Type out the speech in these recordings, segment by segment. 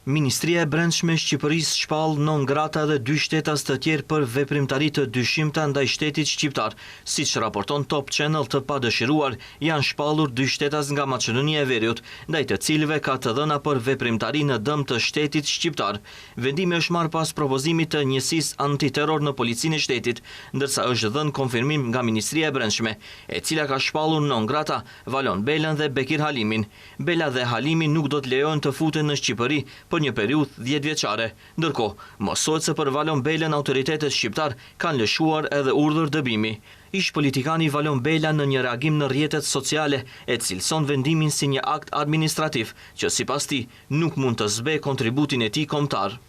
Ministria e Brendshme e Shqipërisë shpall non grata dhe 2 shtetas të tjerë për veprimtari të dyshimta ndaj shtetit shqiptar. Siç raporton Top Channel, të padëshiruar janë shpallur 2 shtetas nga Maqedonia e Veriut, ndaj të cilëve ka të dhëna për veprimtari në dëm të shtetit shqiptar. Vendimi është marrë pas propozimit të njësisë antiterror në Policinë e Shtetit, ndërsa është dhënë konfirmim nga Ministria e Brendshme, e cila ka shpallur non grata Valon Belën dhe Bekir Halimin. Bela dhe Halimi nuk do të lejohen të futen në Shqipëri për një periudhë 10 vjeçare. Ndërkohë, mosohet se për Valon Belën autoritetet shqiptar kanë lëshuar edhe urdhër dëbimi. Ish politikani Valon Bela në një reagim në rrjetet sociale e cilëson vendimin si një akt administrativ që sipas tij nuk mund të zbejë kontributin e tij kombëtar.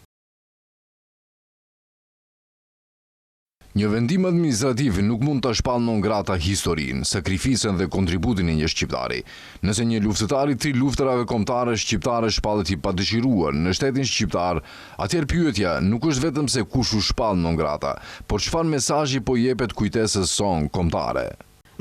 Një vendim administrativ nuk mund të shpall non grata historinë, sakrificën dhe kontributin e një shqiptari. Nëse një luftëtar i 3 luftrave kombëtare shqiptare shpallet i padëshiruar në shtetin shqiptar, atëherë pyetja nuk është vetëm se kush u shpall non grata, por çfarë mesazhi po jepet kujtesës son kombëtare.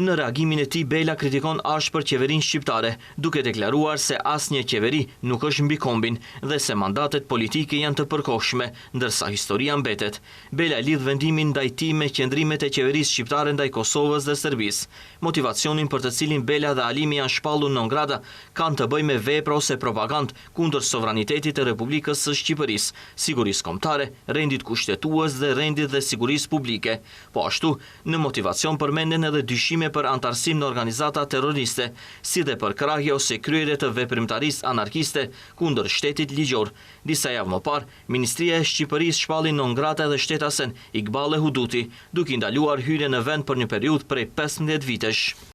Në reagimin e tij, Bela kritikon ashpër qeverinë shqiptare, duke deklaruar se asnjë qeveri nuk është mbi kombin dhe se mandatet politike janë të përkohshme, ndërsa historia mbetet. Bela lidh vendimin ndaj tij me qëndrimet e qeverisë shqiptare ndaj Kosovës dhe Serbisë. Motivacionin për të cilin Bela dhe Halimi janë shpallur non grata kanë të bëjë me vepra ose propagandë kundër sovranitetit të Republikës së Shqipërisë, sigurisë kombëtare, rendit kushtetues dhe rendit dhe sigurisë publike. Po ashtu, në motivacion përmenden edhe dyshime për antarësim në organizata terroriste, si dhe për krahje ose kryerje të veprimtarisë anarkiste kundër shtetit ligjor. Disa javë më parë, Ministria e Shqipërisë shpalli non grata edhe shtetasen Iqbale Huduti, duke ndaluar hyrje në vend për një periudhë prej 15 vitesh.